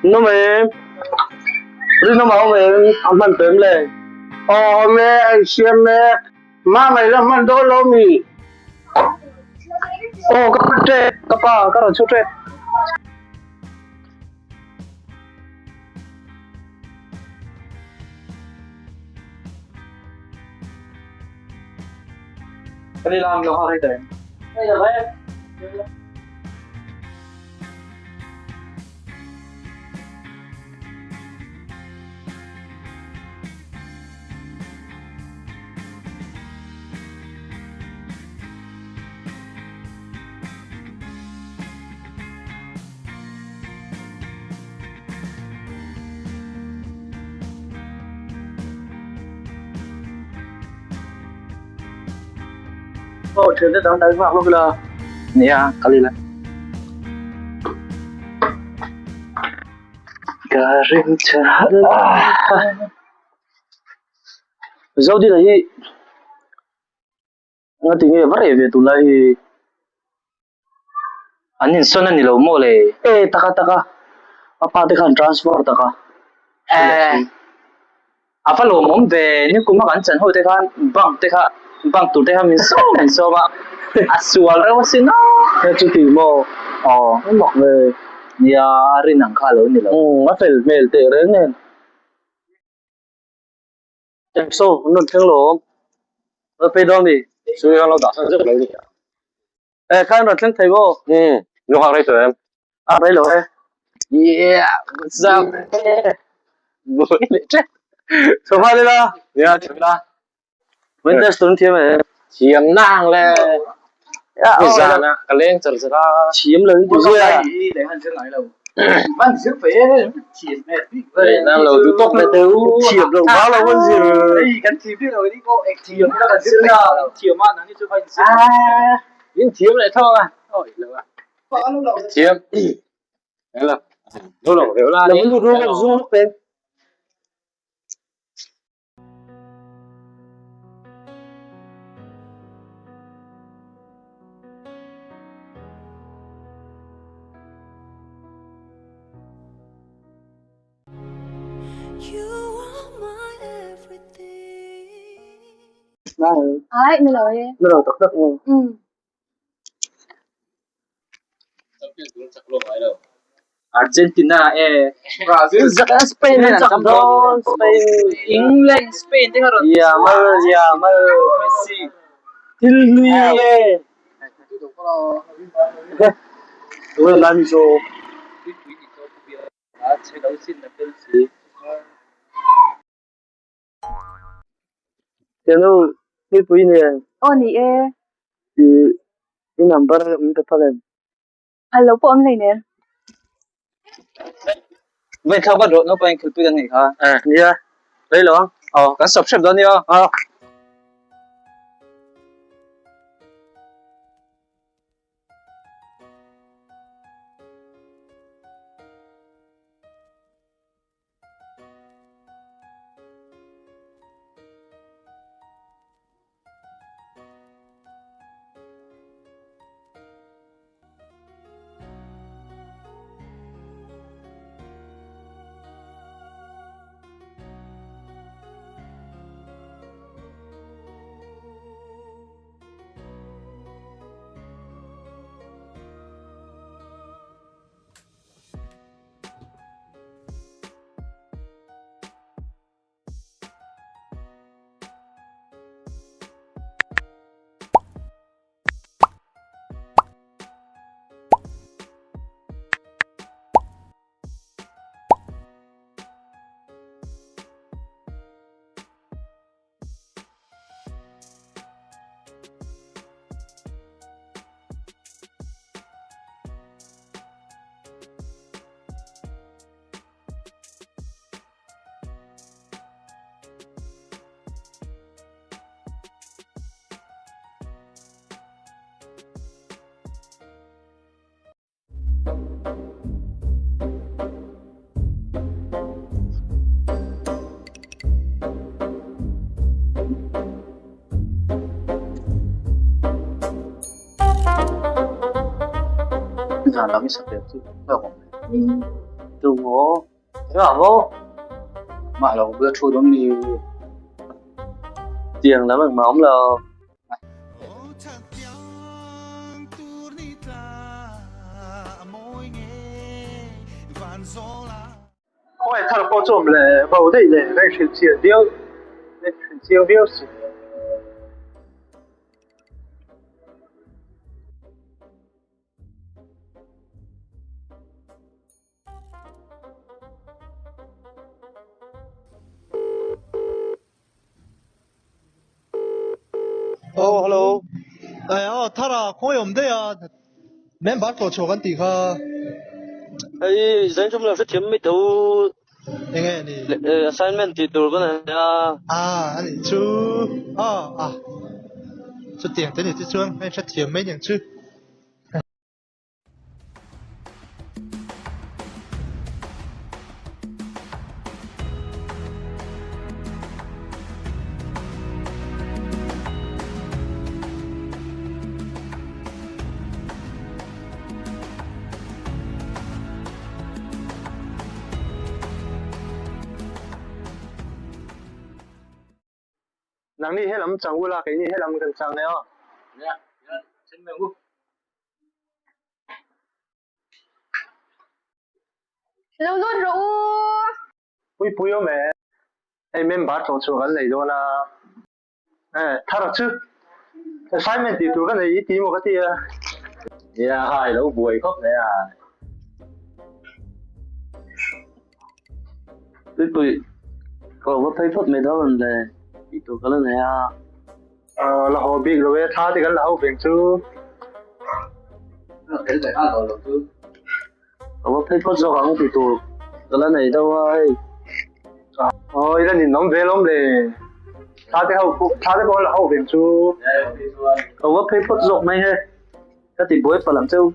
nó mẹ đi nó máu mẹ ăn bánh tém lên mẹ xem mẹ má mày làm ăn đôi lô mì các bạn trẻ các bà các bạn chút trẻ cái đi làm nó hay thế bây giờ vậy trên đất đóng đánh vào lúc là nè kali lah garing cahaya jauh di lagi ngati nge vare ve tu lai anin sonan ni lo mo le taka apa te kan transfer taka apa lo mom ve ni kuma kan chan ho te kan bang tu te ha min so ma asual ra wasin no te chu ti mo mok ve ya rin ang kha lo ni lo ma fel mel te re nen em so non thang lo pe do mi su yang lo da sa je lo ni kan ro thang thai bo lo ha rai so em rai lo yeah what's up bo le che so ma le la ya che la When there's don't hear me. Chiếm nàng là bây giờ nè, cái lên chở ra chiếm lớn từ dưới à? Để hắn chưa nói đâu. Bạn sẽ phải chiếm mẹ đi. Nam lâu tú tóc mẹ tớ chiếm đâu bao lâu vẫn gì? Đây cái chiếm đi rồi đi cô, chiếm nó là chiếm nào? Chiếm mà nó như chưa phải chiếm. Nhưng chiếm lại thôi à? Ôi lâu à? Chiếm. Đấy là lâu lâu đều là. Lâu lâu zoom lúc bên. Ai mới nói nó đầu tóc luôn Argentina Brazil Spain Spain England Spain tengok ron ya mal Messi Tilly rồi làm gì rồi chơi đấu xin là tên gì hello ni pui ne ni di number minta talen hello po am này nè bên sau có đội nó bên cứ tư này hả nha đấy lo cái subscribe đó đi Jangan lagi seperti itu. tu ngô thế bảo vô Mà là bữa trôi đón đi tiền lắm bằng móng là Ôi, thật là có trộm là bầu đây là đang chuyển chiều điêu. Đang chuyển chiều điêu sự. hello.他啦，可以唔得啊？免把個坐緊地下， ấy sáng chung là phát triển mấy thứ 應該你 assignment thì tụi cái này à 你出出點等你之中，出甜咩人出？Nang ni helam chang ula kai ni helam kan chang ne a. Nè, chân mèo ngủ Lâu luôn rồi. Ui pui yo me. Ai men ba to chu gan nei do na. Tha ra chu. Assignment ti tu gan nei ti mo ka ti a. yeah hai lỗ bùi khóc đấy à tụi có thấy phút mấy đó vấn đề thì tụi cái này à La ho big lo we tha ti gan la ho veng chu. Cái này ăn rồi chứ có thấy phút do không thì tụi cái này đâu ơi Ôi, ra ni nom ve lom le. Tha ti ko la ho veng chu. Đây, đi xuống có thấy phút rộng mấy hết cái thì bối phải làm sao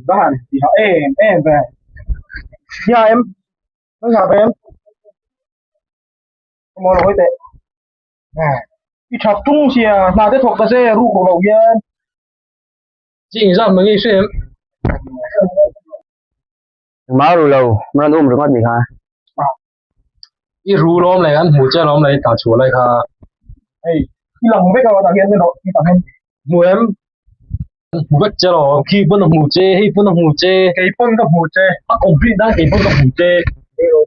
Bạn thì họ em về. Dạ em. Nó gặp em. Mà nói tệ. Đi chọc trung xìa, nào thế thuộc cái xe ru của bầu yên. chính ra mấy cái xem máu rồi lâu mà nó ôm được con gì hả cái rú lom này anh hủ chơi lom này tạo chúa này ha Ê, đi lòng biết đâu tao hiện lên độ, đi tao hen. mùa em hủ vật chơi lò khi vẫn là hủ chơi hay vẫn là hủ chơi Cái phân gặp một chê. ông biết đang cái vẫn là hủ chơi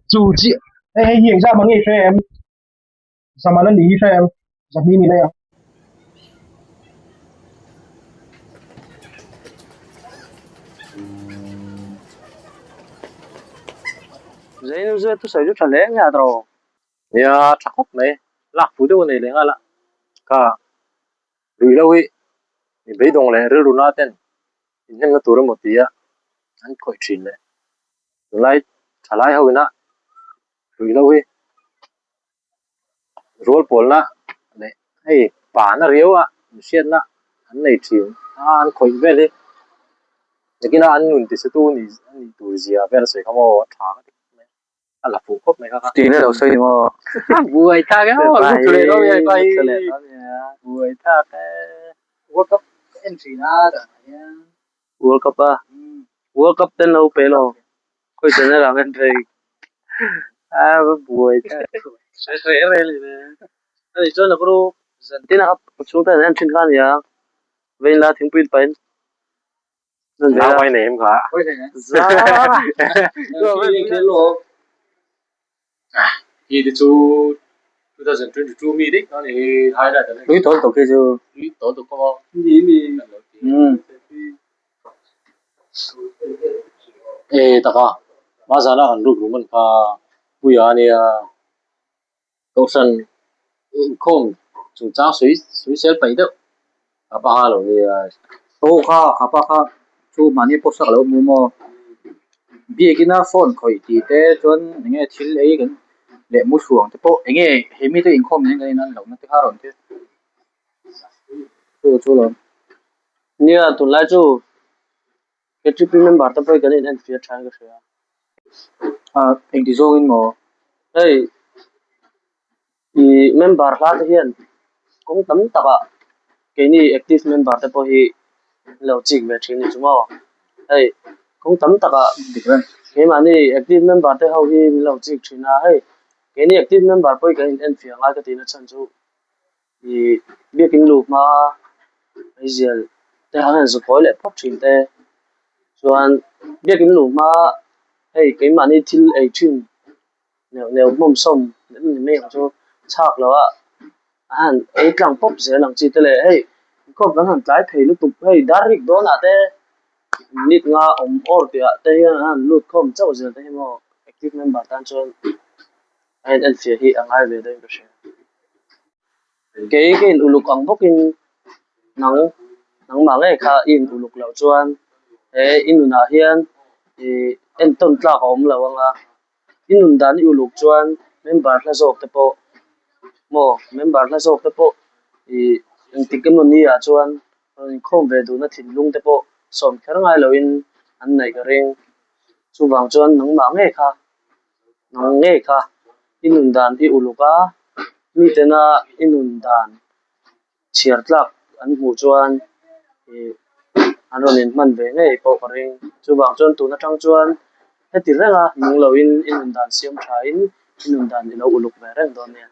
dù chị Ê, hiện ra mà nghe cho em. Sao mà nó lý cho em. Giặc đi mình đây à. giấy nó rơi tôi sử dụng trần lẽ nhà rồi nhà chắc khóc này lạc phú đâu này là cả rồi đâu ấy thì bây đồng này rồi nó tên nhưng nó tụi một tí á anh khỏi chuyện này lại trả lại hồi nè rồi đâu ấy rồi bốn nè này hay bán nó riêu á xiên nè anh này chuyện anh khỏi về đi nhưng khi nào anh nuôi thì sẽ tu thì anh tu gì à về là sẽ không có trả à là phụ khúc này các Tí nữa đầu xây mà buổi ta cái Bài- chủ đề đó vậy bay chủ đề đó buổi ta cái World Cup entry na da ya. World Cup à World Cup tên lâu pe lo coi chân là bên thầy buổi ta sẽ rồi nè ấy cho nó có dân tin là chúng ta đang trên gan ya về là tiếng pin pin nên Nó quay niệm cả. Oi ne. ra rồi cái lỗ He the 2022 meeting nó thì hai đại tận Lui tối tổ kia chứ lý tổ tụ có gì mình ta ka ma sa na kan ru man ka puya ni to san không chúng ta suy sẽ phải được apa halo ni To kha khapa kha chu mani posak lo mu mo. Bi kina phone khoi ti te chon nge thil ei kan le mu suang te po enge hemi te inkhom ni ngai nan lo na te kharon te. Chu lo. như là tuần lại chú cái trip member tập với cái này anh phía trái cái gì Eng ti zong in mo. đây thì member là thế hiện cũng tấm tập à cái này active member tập với lâu chỉnh về chuyện này chúng mo đây cũng tấm tập à Different. cái mà này active member tập hầu như lâu chỉnh chuyện nào hay cái này active member với cái anh phía ngay cái tiền nó chân chú thì biết cái lục mà bây giờ te hàng rồi coi lại phát triển te soan biết cái lục mà hey cái mà này til ấy chuyện nếu mồm xong nên mấy cho chắc là anh ấy càng pop sẽ làm chi te lệ hey có vẫn hàng trái thì lúc tục hey direct đó là te nít nga or te te anh lúc không cháu giờ te mà active member tan cho anh phía hi anh ai về đây cái lục ang booking nắng nắng mà ngay khá in lục lão chuan in na hian en ton tla om lawanga in dan luk chuan member la zok te po mo member la zok te po en tikem ni a chuan khom ve du na thin lung te po som kher ngai lo in an nei ka ring chu wang chuan nang ma nge kha in dan uluka mi te na in dan chiar tlak an mu chuan anh rồi nên mình về ngay bộ cái ring chú bảo cho tụi nó trăng chuan hết tiền ra mong lâu in đàn xiêm trái in đàn thì nó lục về rất đó nè